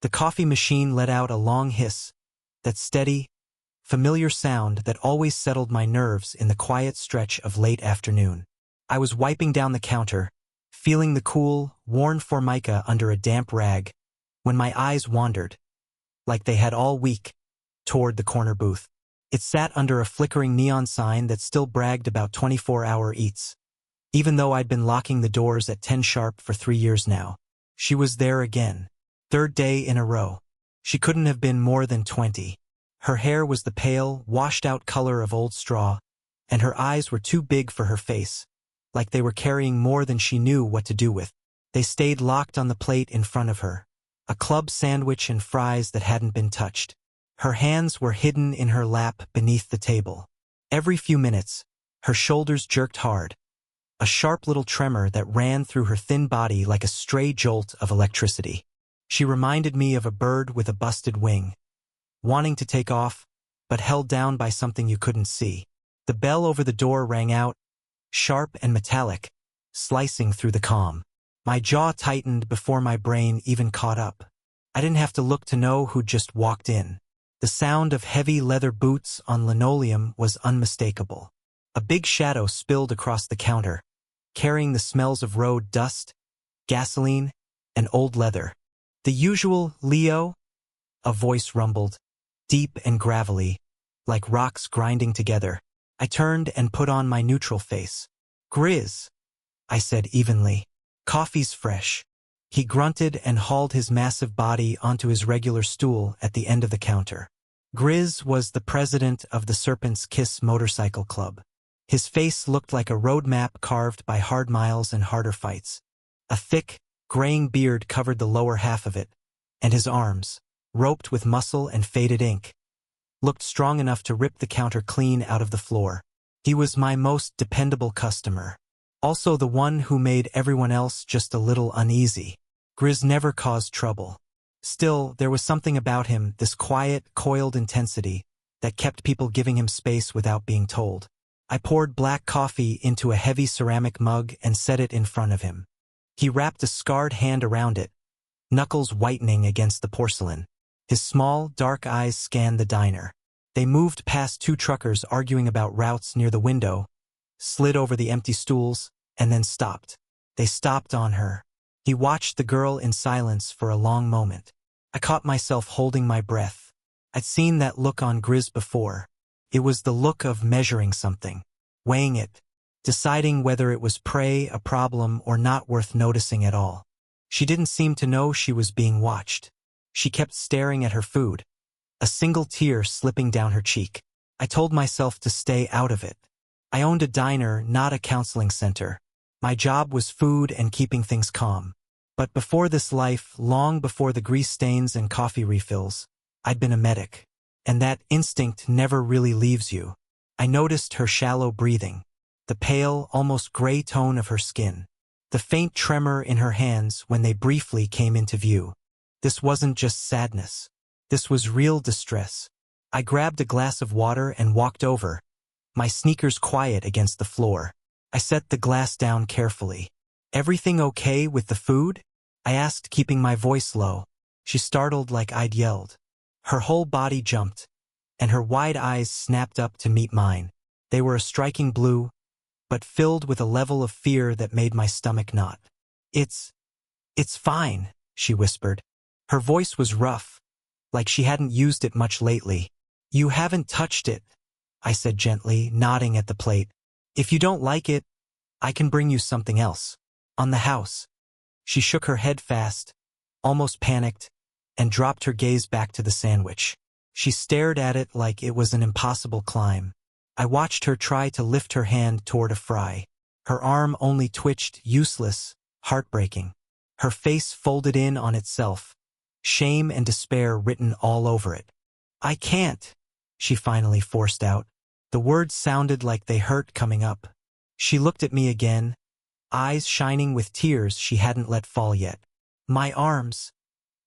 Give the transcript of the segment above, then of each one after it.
The coffee machine let out a long hiss, that steady, familiar sound that always settled my nerves in the quiet stretch of late afternoon. I was wiping down the counter, feeling the cool, worn formica under a damp rag, when my eyes wandered, like they had all week, toward the corner booth. It sat under a flickering neon sign that still bragged about 24-hour eats. Even though I'd been locking the doors at 10 sharp for 3 years now, she was there again. Third day in a row. She couldn't have been more than 20. Her hair was the pale, washed-out color of old straw, and her eyes were too big for her face, like they were carrying more than she knew what to do with. They stayed locked on the plate in front of her, a club sandwich and fries that hadn't been touched. Her hands were hidden in her lap beneath the table. Every few minutes, her shoulders jerked hard, a sharp little tremor that ran through her thin body like a stray jolt of electricity. She reminded me of a bird with a busted wing, wanting to take off, but held down by something you couldn't see. The bell over the door rang out, sharp and metallic, slicing through the calm. My jaw tightened before my brain even caught up. I didn't have to look to know who'd just walked in. The sound of heavy leather boots on linoleum was unmistakable. A big shadow spilled across the counter, carrying the smells of road dust, gasoline, and old leather. The usual, Leo? A voice rumbled, deep and gravelly, like rocks grinding together. I turned and put on my neutral face. Grizz, I said evenly. Coffee's fresh. He grunted and hauled his massive body onto his regular stool at the end of the counter. Grizz was the president of the Serpent's Kiss Motorcycle Club. His face looked like a road map carved by hard miles and harder fights. A thick, graying beard covered the lower half of it, and his arms, roped with muscle and faded ink, looked strong enough to rip the counter clean out of the floor. He was my most dependable customer. Also the one who made everyone else just a little uneasy. Grizz never caused trouble. Still, there was something about him, this quiet, coiled intensity, that kept people giving him space without being told. I poured black coffee into a heavy ceramic mug and set it in front of him. He wrapped a scarred hand around it, knuckles whitening against the porcelain. His small, dark eyes scanned the diner. They moved past 2 truckers arguing about routes near the window, slid over the empty stools, and then stopped. They stopped on her. He watched the girl in silence for a long moment. I caught myself holding my breath. I'd seen that look on Grizz before. It was the look of measuring something, weighing it, deciding whether it was prey, a problem, or not worth noticing at all. She didn't seem to know she was being watched. She kept staring at her food, a single tear slipping down her cheek. I told myself to stay out of it. I owned a diner, not a counseling center. My job was food and keeping things calm. But before this life, long before the grease stains and coffee refills, I'd been a medic. And that instinct never really leaves you. I noticed her shallow breathing, the pale, almost gray tone of her skin, the faint tremor in her hands when they briefly came into view. This wasn't just sadness. This was real distress. I grabbed a glass of water and walked over, my sneakers quiet against the floor. I set the glass down carefully. Everything okay with the food? I asked, keeping my voice low. She startled like I'd yelled. Her whole body jumped, and her wide eyes snapped up to meet mine. They were a striking blue, but filled with a level of fear that made my stomach knot. It's fine, she whispered. Her voice was rough, like she hadn't used it much lately. You haven't touched it, I said gently, nodding at the plate. If you don't like it, I can bring you something else. On the house. She shook her head fast, almost panicked, and dropped her gaze back to the sandwich. She stared at it like it was an impossible climb. I watched her try to lift her hand toward a fry. Her arm only twitched, useless, heartbreaking. Her face folded in on itself, shame and despair written all over it. I can't, she finally forced out. The words sounded like they hurt coming up. She looked at me again, eyes shining with tears she hadn't let fall yet. My arms,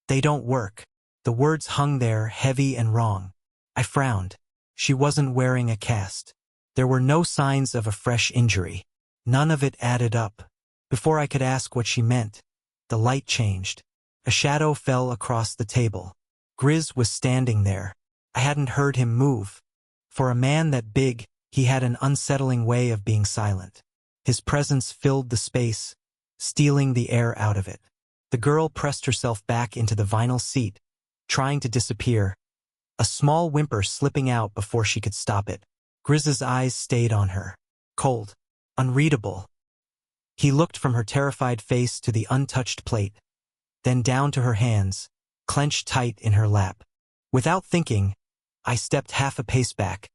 they don't work. The words hung there, heavy and wrong. I frowned. She wasn't wearing a cast. There were no signs of a fresh injury. None of it added up. Before I could ask what she meant, the light changed. A shadow fell across the table. Grizz was standing there. I hadn't heard him move. For a man that big, he had an unsettling way of being silent. His presence filled the space, stealing the air out of it. The girl pressed herself back into the vinyl seat, trying to disappear, a small whimper slipping out before she could stop it. Grizz's eyes stayed on her. Cold. Unreadable. He looked from her terrified face to the untouched plate, then down to her hands, clenched tight in her lap. Without thinking, I stepped half a pace back,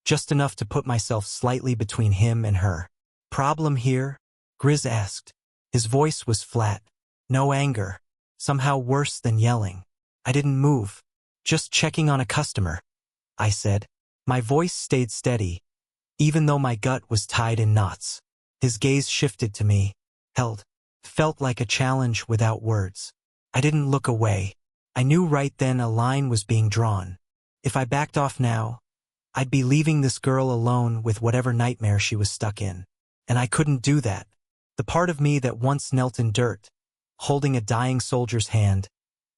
just enough to put myself slightly between him and her. Problem here? Grizz asked. His voice was flat. No anger. Somehow worse than yelling. I didn't move. Just checking on a customer, I said. My voice stayed steady, even though my gut was tied in knots. His gaze shifted to me, held. Felt like a challenge without words. I didn't look away. I knew right then a line was being drawn. If I backed off now, I'd be leaving this girl alone with whatever nightmare she was stuck in. And I couldn't do that. The part of me that once knelt in dirt, holding a dying soldier's hand,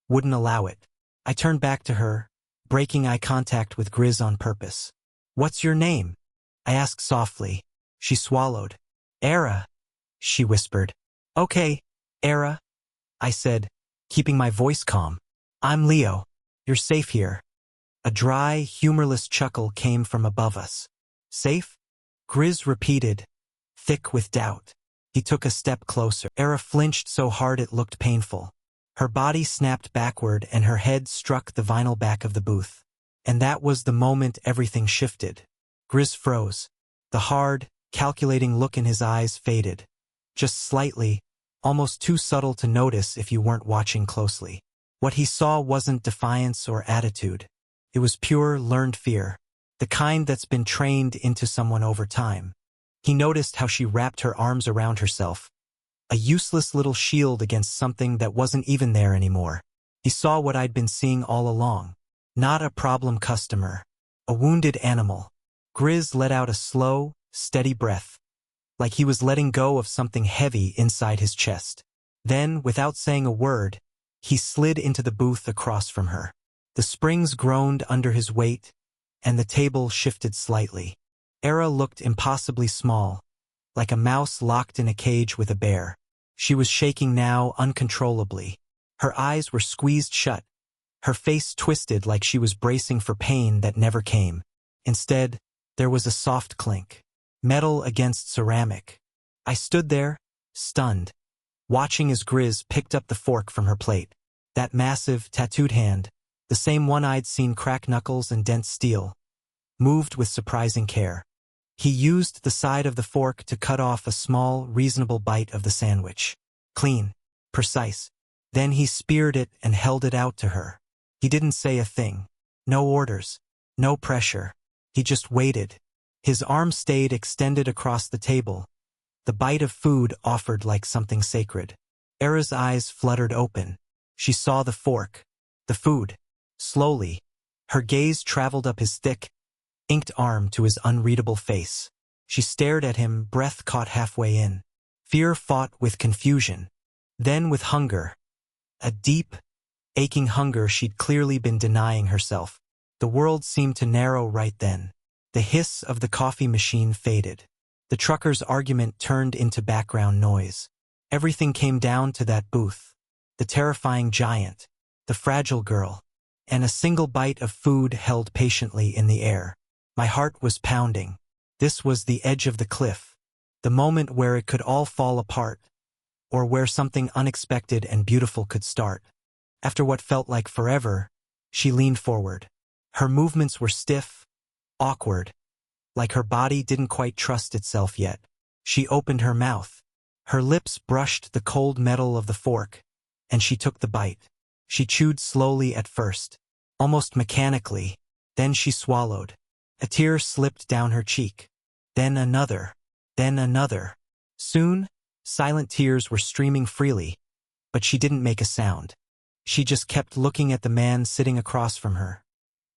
wouldn't allow it. I turned back to her, breaking eye contact with Grizz on purpose. What's your name? I asked softly. She swallowed. Era, she whispered. Okay, Era, I said, keeping my voice calm. I'm Leo. You're safe here. A dry, humorless chuckle came from above us. Safe? Grizz repeated, thick with doubt. He took a step closer. Era flinched so hard it looked painful. Her body snapped backward and her head struck the vinyl back of the booth. And that was the moment everything shifted. Grizz froze. The hard, calculating look in his eyes faded. Just slightly, almost too subtle to notice if you weren't watching closely. What he saw wasn't defiance or attitude. It was pure, learned fear, the kind that's been trained into someone over time. He noticed how she wrapped her arms around herself, a useless little shield against something that wasn't even there anymore. He saw what I'd been seeing all along. Not a problem customer, a wounded animal. Grizz let out a slow, steady breath, like he was letting go of something heavy inside his chest. Then, without saying a word, he slid into the booth across from her. The springs groaned under his weight, and the table shifted slightly. Era looked impossibly small, like a mouse locked in a cage with a bear. She was shaking now uncontrollably. Her eyes were squeezed shut, her face twisted like she was bracing for pain that never came. Instead, there was a soft clink. Metal against ceramic. I stood there, stunned, watching as Grizz picked up the fork from her plate. That massive, tattooed hand, the same one I'd seen crack knuckles and dent steel, moved with surprising care. He used the side of the fork to cut off a small, reasonable bite of the sandwich. Clean, precise. Then he speared it and held it out to her. He didn't say a thing. No orders. No pressure. He just waited. His arm stayed extended across the table, the bite of food offered like something sacred. Era's eyes fluttered open. She saw the fork, the food. Slowly, her gaze traveled up his thick, inked arm to his unreadable face. She stared at him, breath caught halfway in. Fear fought with confusion, then with hunger. A deep, aching hunger she'd clearly been denying herself. The world seemed to narrow right then. The hiss of the coffee machine faded. The trucker's argument turned into background noise. Everything came down to that booth. The terrifying giant, the fragile girl, and a single bite of food held patiently in the air. My heart was pounding. This was the edge of the cliff, the moment where it could all fall apart, or where something unexpected and beautiful could start. After what felt like forever, she leaned forward. Her movements were stiff, awkward, like her body didn't quite trust itself yet. She opened her mouth. Her lips brushed the cold metal of the fork, and she took the bite. She chewed slowly at first, almost mechanically, then she swallowed. A tear slipped down her cheek. Then another. Then another. Soon, silent tears were streaming freely, but she didn't make a sound. She just kept looking at the man sitting across from her.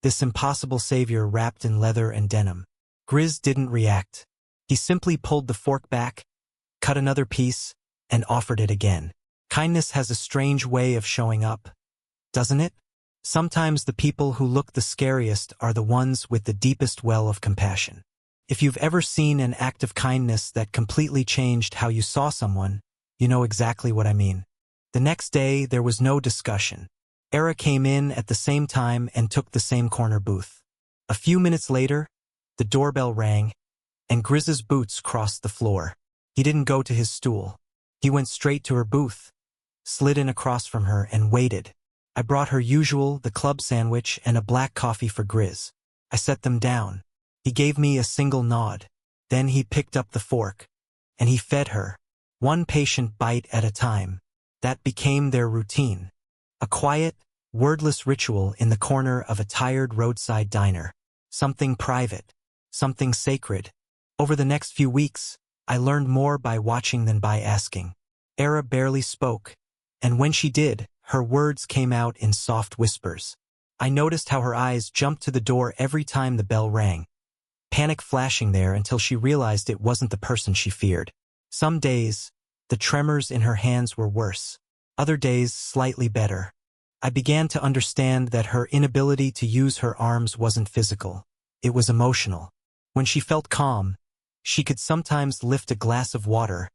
This impossible savior wrapped in leather and denim. Grizz didn't react. He simply pulled the fork back, cut another piece, and offered it again. Kindness has a strange way of showing up, doesn't it? Sometimes the people who look the scariest are the ones with the deepest well of compassion. If you've ever seen an act of kindness that completely changed how you saw someone, you know exactly what I mean. The next day, there was no discussion. Era came in at the same time and took the same corner booth. A few minutes later, the doorbell rang, and Grizz's boots crossed the floor. He didn't go to his stool. He went straight to her booth, slid in across from her, and waited. I brought her usual, the club sandwich, and a black coffee for Grizz. I set them down. He gave me a single nod. Then he picked up the fork, and he fed her, one patient bite at a time. That became their routine. A quiet, wordless ritual in the corner of a tired roadside diner. Something private, something sacred. Over the next few weeks, I learned more by watching than by asking. Era barely spoke, and when she did, her words came out in soft whispers. I noticed how her eyes jumped to the door every time the bell rang, panic flashing there until she realized it wasn't the person she feared. Some days, the tremors in her hands were worse. Other days, slightly better. I began to understand that her inability to use her arms wasn't physical. It was emotional. When she felt calm, she could sometimes lift a glass of water,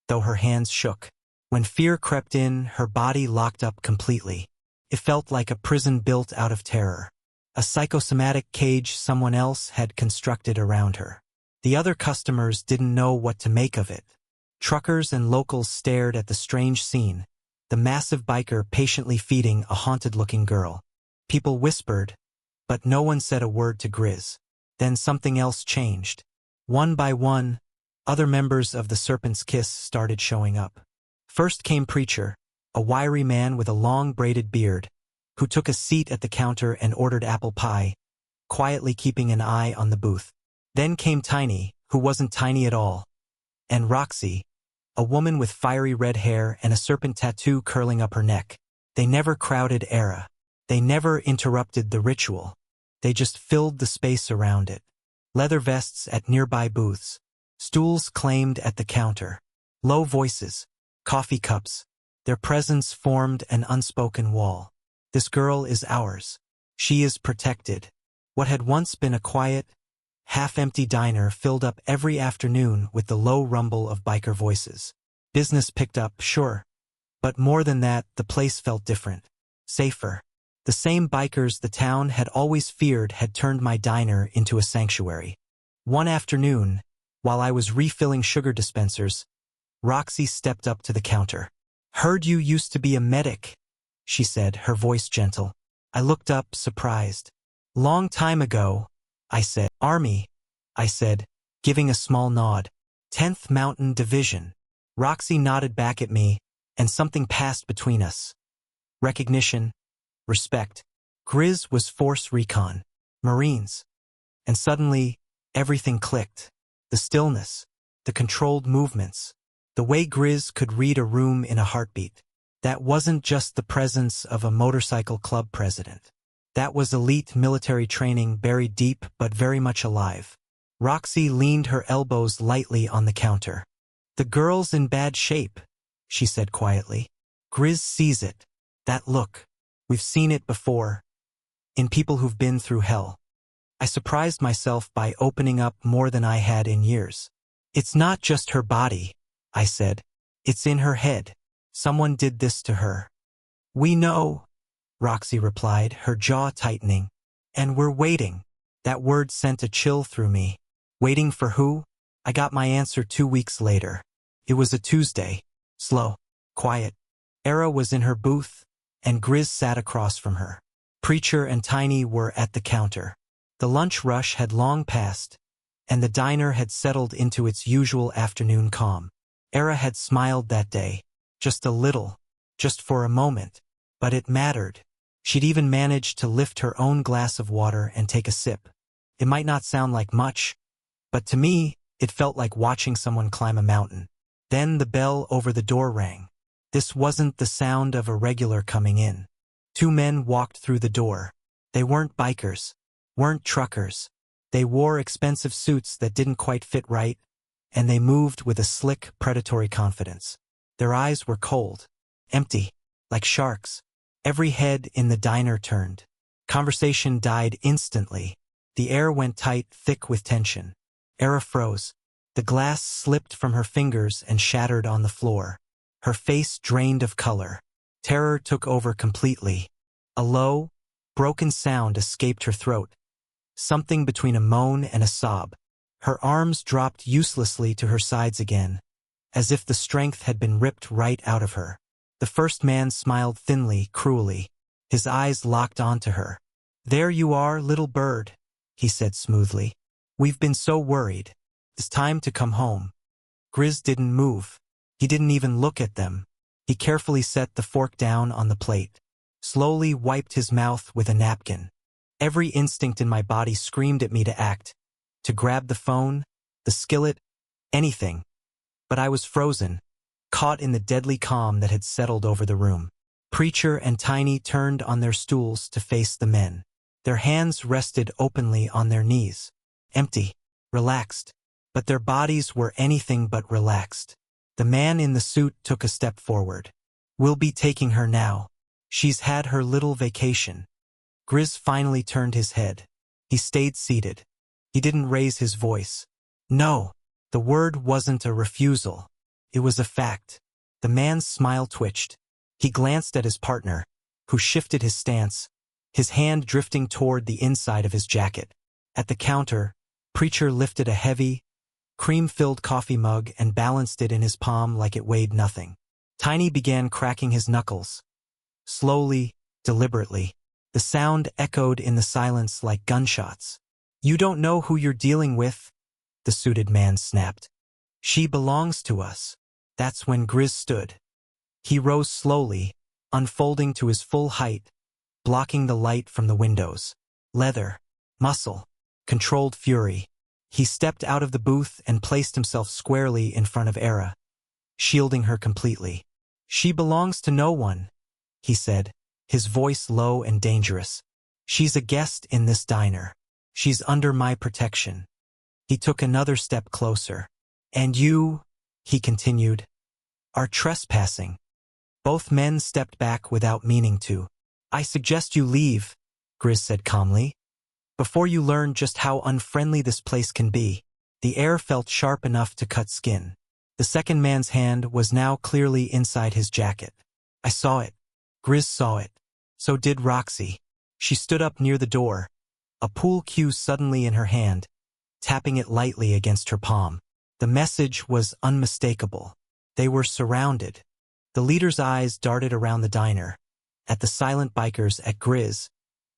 though her hands shook. When fear crept in, her body locked up completely. It felt like a prison built out of terror. A psychosomatic cage someone else had constructed around her. The other customers didn't know what to make of it. Truckers and locals stared at the strange scene, the massive biker patiently feeding a haunted-looking girl. People whispered, but no one said a word to Grizz. Then something else changed. One by one, other members of the Serpent's Kiss started showing up. First came Preacher, a wiry man with a long braided beard, who took a seat at the counter and ordered apple pie, quietly keeping an eye on the booth. Then came Tiny, who wasn't tiny at all, and Roxy, a woman with fiery red hair and a serpent tattoo curling up her neck. They never crowded Era. They never interrupted the ritual. They just filled the space around it. Leather vests at nearby booths, stools claimed at the counter, low voices, coffee cups. Their presence formed an unspoken wall. This girl is ours. She is protected. What had once been a quiet, half-empty diner filled up every afternoon with the low rumble of biker voices. Business picked up, sure. But more than that, the place felt different. Safer. The same bikers the town had always feared had turned my diner into a sanctuary. One afternoon, while I was refilling sugar dispensers, Roxy stepped up to the counter. "Heard you used to be a medic," she said, her voice gentle. I looked up, surprised. "Long time ago," I said. "Army," I said, giving a small nod. 10th Mountain Division. Roxy nodded back at me, and something passed between us. Recognition, respect. Grizz was Force Recon, Marines. And suddenly, everything clicked. The stillness, the controlled movements, the way Grizz could read a room in a heartbeat. That wasn't just the presence of a motorcycle club president. That was elite military training buried deep but very much alive. Roxy leaned her elbows lightly on the counter. "The girl's in bad shape," she said quietly. "Grizz sees it. That look. We've seen it before. In people who've been through hell." I surprised myself by opening up more than I had in years. "It's not just her body," I said. "It's in her head. Someone did this to her." "We know," Roxy replied, her jaw tightening. "And we're waiting." That word sent a chill through me. Waiting for who? I got my answer 2 weeks later. It was a Tuesday. Slow. Quiet. Era was in her booth, and Grizz sat across from her. Preacher and Tiny were at the counter. The lunch rush had long passed, and the diner had settled into its usual afternoon calm. Era had smiled that day. Just a little. Just for a moment. But it mattered. She'd even managed to lift her own glass of water and take a sip. It might not sound like much, but to me, it felt like watching someone climb a mountain. Then the bell over the door rang. This wasn't the sound of a regular coming in. 2 men walked through the door. They weren't bikers, weren't truckers. They wore expensive suits that didn't quite fit right, and they moved with a slick, predatory confidence. Their eyes were cold, Empty. Like sharks. Every head in the diner turned. Conversation died instantly. The air went tight, thick with tension. Era froze. The glass slipped from her fingers and shattered on the floor. Her face drained of color. Terror took over completely. A low, broken sound escaped her throat. Something between a moan and a sob. Her arms dropped uselessly to her sides again, as if the strength had been ripped right out of her. The first man smiled thinly, cruelly. His eyes locked onto her. "There you are, little bird," he said smoothly. "We've been so worried. It's time to come home." Grizz didn't move. He didn't even look at them. He carefully set the fork down on the plate, slowly wiped his mouth with a napkin. Every instinct in my body screamed at me to act, to grab the phone, the skillet, anything. But I was frozen, caught in the deadly calm that had settled over the room. Preacher and Tiny turned on their stools to face the men. Their hands rested openly on their knees, empty, relaxed. But their bodies were anything but relaxed. The man in the suit took a step forward. "We'll be taking her now. She's had her little vacation." Grizz finally turned his head. He stayed seated. He didn't raise his voice. No, the word wasn't a refusal. It was a fact. The man's smile twitched. He glanced at his partner, who shifted his stance, his hand drifting toward the inside of his jacket. At the counter, Preacher lifted a heavy, cream-filled coffee mug and balanced it in his palm like it weighed nothing. Tiny began cracking his knuckles. Slowly, deliberately. The sound echoed in the silence like gunshots. "You don't know who you're dealing with," the suited man snapped. "She belongs to us." That's when Grizz stood. He rose slowly, unfolding to his full height, blocking the light from the windows. Leather, muscle, controlled fury. He stepped out of the booth and placed himself squarely in front of Era, shielding her completely. "She belongs to no one," he said, his voice low and dangerous. "She's a guest in this diner. She's under my protection." He took another step closer. "And you," he continued, "are trespassing." Both men stepped back without meaning to. "I suggest you leave," Grizz said calmly, "before you learn just how unfriendly this place can be." The air felt sharp enough to cut skin. The second man's hand was now clearly inside his jacket. I saw it. Grizz saw it. So did Roxy. She stood up near the door, a pool cue suddenly in her hand, tapping it lightly against her palm. The message was unmistakable. They were surrounded. The leader's eyes darted around the diner, at the silent bikers, at Grizz,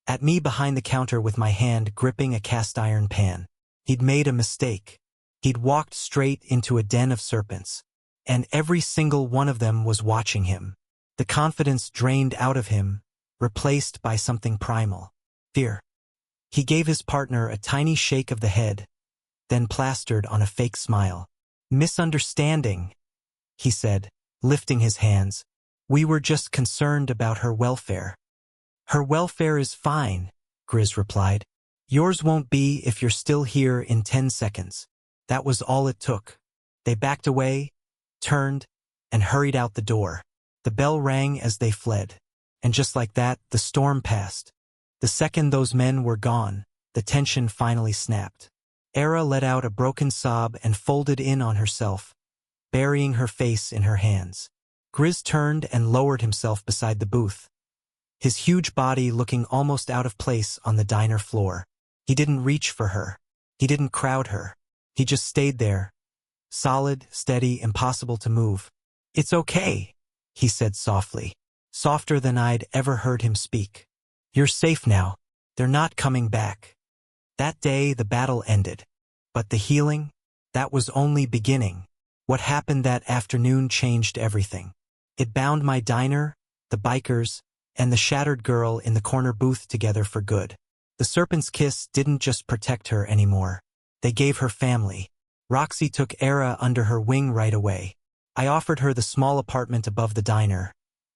at me behind the counter with my hand gripping a cast-iron pan. He'd made a mistake. He'd walked straight into a den of serpents, and every single one of them was watching him. The confidence drained out of him, replaced by something primal. Fear. He gave his partner a tiny shake of the head, then plastered on a fake smile. "Misunderstanding," he said, lifting his hands. "We were just concerned about her welfare." "Her welfare is fine," Grizz replied. "Yours won't be if you're still here in 10 seconds. That was all it took. They backed away, turned, and hurried out the door. The bell rang as they fled. And just like that, the storm passed. The second those men were gone, the tension finally snapped. Era let out a broken sob and folded in on herself, burying her face in her hands. Grizz turned and lowered himself beside the booth, his huge body looking almost out of place on the diner floor. He didn't reach for her. He didn't crowd her. He just stayed there, solid, steady, impossible to move. "It's okay," he said softly, softer than I'd ever heard him speak. "You're safe now. They're not coming back." That day the battle ended. But the healing, that was only beginning. What happened that afternoon changed everything. It bound my diner, the bikers, and the shattered girl in the corner booth together for good. The serpent's kiss didn't just protect her anymore. They gave her family. Roxy took Era under her wing right away. I offered her the small apartment above the diner,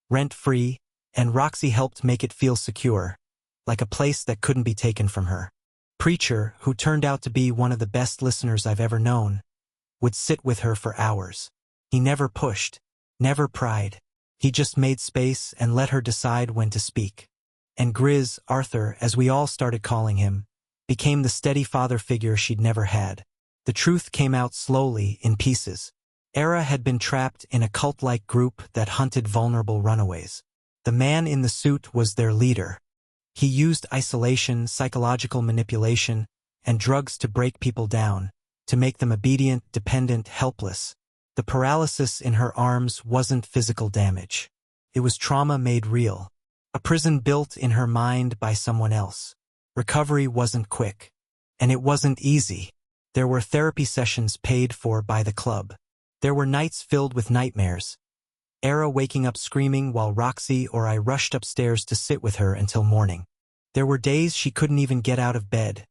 rent-free, and Roxy helped make it feel secure, like a place that couldn't be taken from her. Preacher, who turned out to be one of the best listeners I've ever known, would sit with her for hours. He never pushed, never pried, He just made space and let her decide when to speak. And Grizz, Arthur, as we all started calling him, became the steady father figure she'd never had. The truth came out slowly, in pieces. Era had been trapped in a cult-like group that hunted vulnerable runaways. The man in the suit was their leader. He used isolation, psychological manipulation, and drugs to break people down, to make them obedient, dependent, helpless. The paralysis in her arms wasn't physical damage. It was trauma made real. A prison built in her mind by someone else. Recovery wasn't quick. And it wasn't easy. There were therapy sessions paid for by the club. There were nights filled with nightmares. Era waking up screaming while Roxy or I rushed upstairs to sit with her until morning. There were days she couldn't even get out of bed,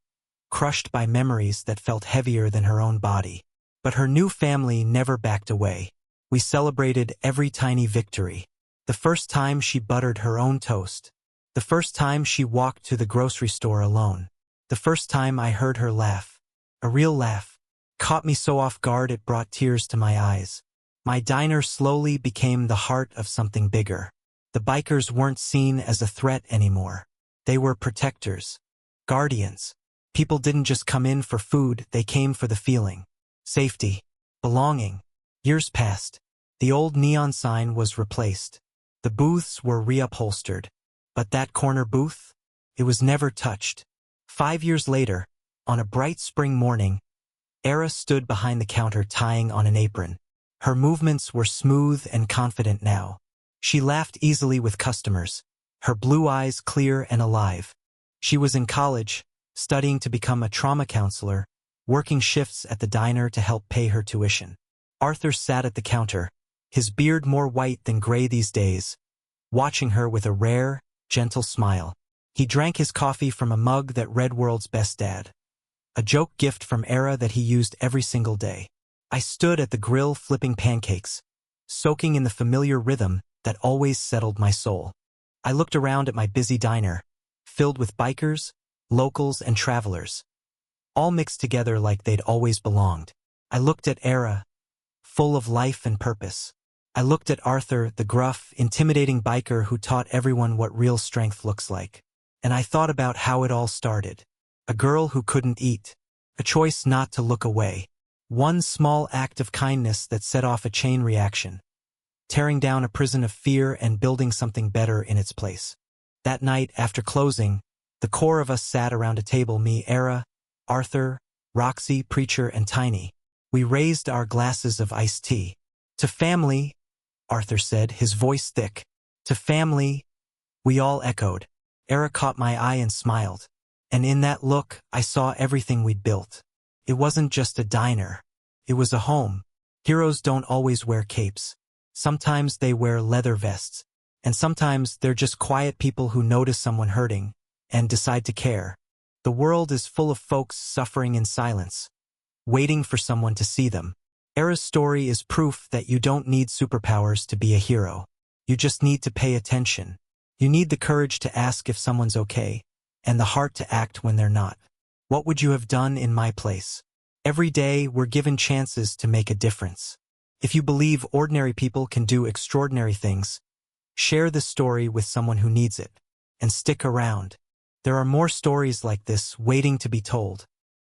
crushed by memories that felt heavier than her own body. But her new family never backed away. We celebrated every tiny victory. The first time she buttered her own toast. The first time she walked to the grocery store alone. The first time I heard her laugh. A real laugh. Caught me so off guard it brought tears to my eyes. My diner slowly became the heart of something bigger. The bikers weren't seen as a threat anymore. They were protectors. Guardians. People didn't just come in for food, they came for the feeling. Safety. Belonging. Years passed. The old neon sign was replaced. The booths were reupholstered. But that corner booth? It was never touched. 5 years later, on a bright spring morning, Era stood behind the counter tying on an apron. Her movements were smooth and confident now. She laughed easily with customers, her blue eyes clear and alive. She was in college, studying to become a trauma counselor, working shifts at the diner to help pay her tuition. Arthur sat at the counter, his beard more white than gray these days, watching her with a rare, gentle smile. He drank his coffee from a mug that read World's Best Dad. A joke gift from Era that he used every single day. I stood at the grill flipping pancakes, soaking in the familiar rhythm that always settled my soul. I looked around at my busy diner, filled with bikers, locals, and travelers, all mixed together like they'd always belonged. I looked at Era, full of life and purpose. I looked at Arthur, the gruff, intimidating biker who taught everyone what real strength looks like. And I thought about how it all started. A girl who couldn't eat. A choice not to look away. One small act of kindness that set off a chain reaction, tearing down a prison of fear and building something better in its place. That night, after closing, the core of us sat around a table, me, Era, Arthur, Roxy, Preacher, and Tiny. We raised our glasses of iced tea. To family, Arthur said, his voice thick. To family, we all echoed. Era caught my eye and smiled. And in that look, I saw everything we'd built. It wasn't just a diner. It was a home. Heroes don't always wear capes. Sometimes they wear leather vests. And sometimes they're just quiet people who notice someone hurting and decide to care. The world is full of folks suffering in silence, waiting for someone to see them. Era's story is proof that you don't need superpowers to be a hero. You just need to pay attention. You need the courage to ask if someone's okay, and the heart to act when they're not. What would you have done in my place? Every day, we're given chances to make a difference. If you believe ordinary people can do extraordinary things, share this story with someone who needs it, and stick around. There are more stories like this waiting to be told.